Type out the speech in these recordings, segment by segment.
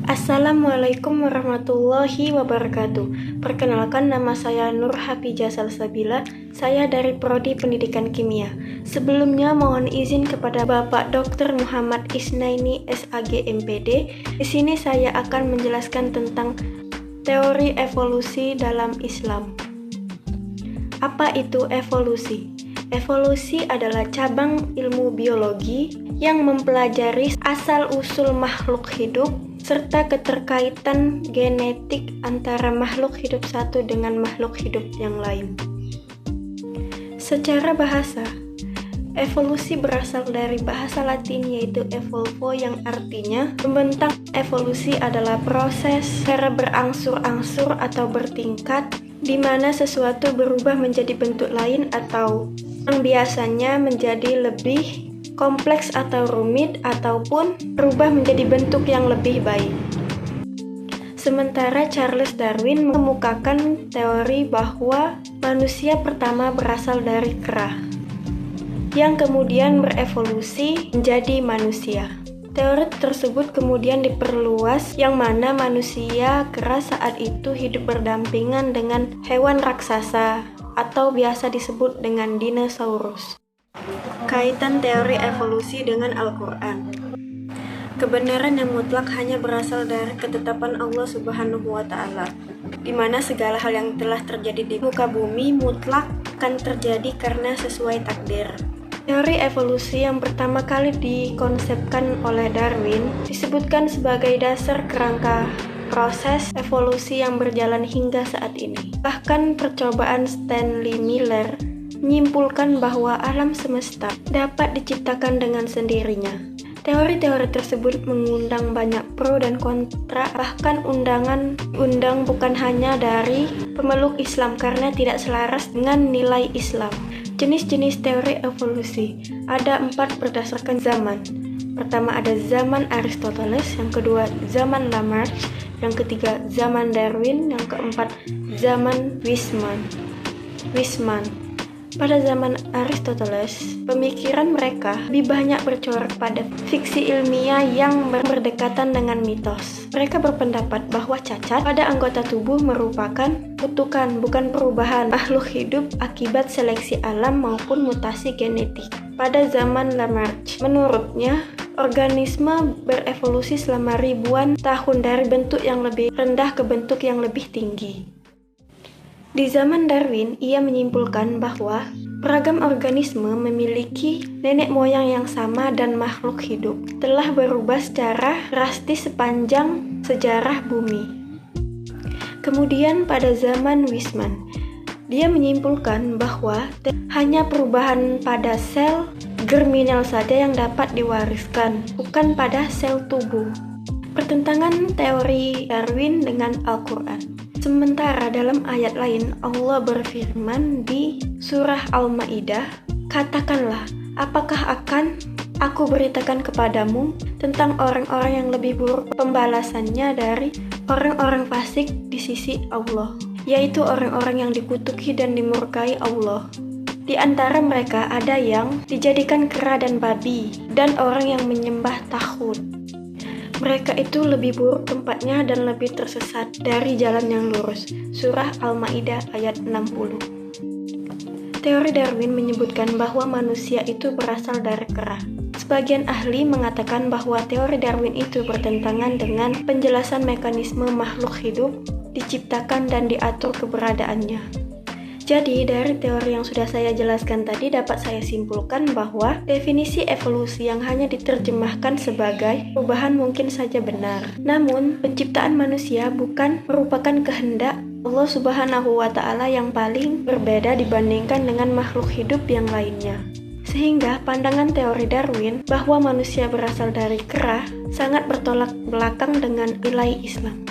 Assalamualaikum warahmatullahi wabarakatuh. Perkenalkan, nama saya Nur Hafijah Salsabila. Saya dari Prodi Pendidikan Kimia. Sebelumnya mohon izin kepada Bapak Dr. Muhammad Isnaini SAG MPD. Di sini saya akan menjelaskan tentang teori evolusi dalam Islam. Apa itu evolusi? Evolusi adalah cabang ilmu biologi yang mempelajari asal-usul makhluk hidup serta keterkaitan genetik antara makhluk hidup satu dengan makhluk hidup yang lain. Secara bahasa, evolusi berasal dari bahasa Latin yaitu evolvo yang artinya membentang. Evolusi adalah proses secara berangsur-angsur atau bertingkat di mana sesuatu berubah menjadi bentuk lain atau yang biasanya menjadi lebih kompleks atau rumit ataupun berubah menjadi bentuk yang lebih baik. Sementara Charles Darwin mengemukakan teori bahwa manusia pertama berasal dari kera, yang kemudian berevolusi menjadi manusia. Teori tersebut kemudian diperluas, yang mana manusia kera saat itu hidup berdampingan dengan hewan raksasa atau biasa disebut dengan dinosaurus. Kaitan teori evolusi dengan Al-Quran. Kebenaran yang mutlak hanya berasal dari ketetapan Allah Subhanahu wa Ta'ala, di mana segala hal yang telah terjadi di muka bumi mutlak akan terjadi karena sesuai takdir. Teori evolusi yang pertama kali dikonsepkan oleh Darwin disebutkan sebagai dasar kerangka proses evolusi yang berjalan hingga saat ini. Bahkan percobaan Stanley Miller menyimpulkan bahwa alam semesta dapat diciptakan dengan sendirinya. Teori-teori tersebut mengundang banyak pro dan kontra, bahkan undang bukan hanya dari pemeluk Islam karena tidak selaras dengan nilai Islam. Jenis-jenis teori evolusi ada 4 berdasarkan zaman. Pertama ada zaman Aristoteles, yang kedua zaman Lamarck, yang ketiga zaman Darwin, yang keempat zaman Weismann. Pada zaman Aristoteles, pemikiran mereka lebih banyak bercorak pada fiksi ilmiah yang berdekatan dengan mitos. Mereka berpendapat bahwa cacat pada anggota tubuh merupakan kutukan, bukan perubahan makhluk hidup akibat seleksi alam maupun mutasi genetik. Pada zaman Lamarck, menurutnya, organisme berevolusi selama ribuan tahun dari bentuk yang lebih rendah ke bentuk yang lebih tinggi. Di zaman Darwin, ia menyimpulkan bahwa beragam organisme memiliki nenek moyang yang sama dan makhluk hidup telah berubah secara drastis sepanjang sejarah bumi. Kemudian pada zaman Weismann, dia menyimpulkan bahwa hanya perubahan pada sel germinal saja yang dapat diwariskan, bukan pada sel tubuh. Pertentangan teori Darwin dengan Al-Quran. Sementara dalam ayat lain Allah berfirman di surah Al-Maidah, "Katakanlah, apakah akan aku beritakan kepadamu tentang orang-orang yang lebih buruk pembalasannya dari orang-orang fasik di sisi Allah, yaitu orang-orang yang dikutuki dan dimurkai Allah. Di antara mereka ada yang dijadikan kera dan babi, dan orang yang menyembah taghut. Mereka itu lebih buruk tempatnya dan lebih tersesat dari jalan yang lurus." Surah Al-Maidah ayat 60. Teori Darwin menyebutkan bahwa manusia itu berasal dari kera. Sebagian ahli mengatakan bahwa teori Darwin itu bertentangan dengan penjelasan mekanisme makhluk hidup diciptakan dan diatur keberadaannya. Jadi, dari teori yang sudah saya jelaskan tadi dapat saya simpulkan bahwa definisi evolusi yang hanya diterjemahkan sebagai perubahan mungkin saja benar. Namun, penciptaan manusia bukan merupakan kehendak Allah Subhanahu wa Ta'ala yang paling berbeda dibandingkan dengan makhluk hidup yang lainnya. Sehingga pandangan teori Darwin bahwa manusia berasal dari kera sangat bertolak belakang dengan nilai Islam.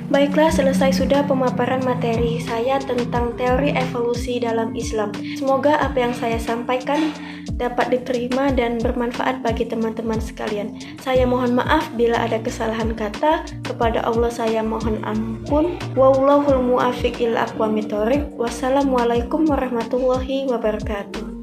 Baiklah, selesai sudah pemaparan materi saya tentang teori evolusi dalam Islam. Semoga apa yang saya sampaikan dapat diterima dan bermanfaat bagi teman-teman sekalian. Saya mohon maaf bila ada kesalahan kata. Kepada Allah saya mohon ampun. Wallahul muwaffiq ila aqwamit thoriq. Wassalamualaikum warahmatullahi wabarakatuh.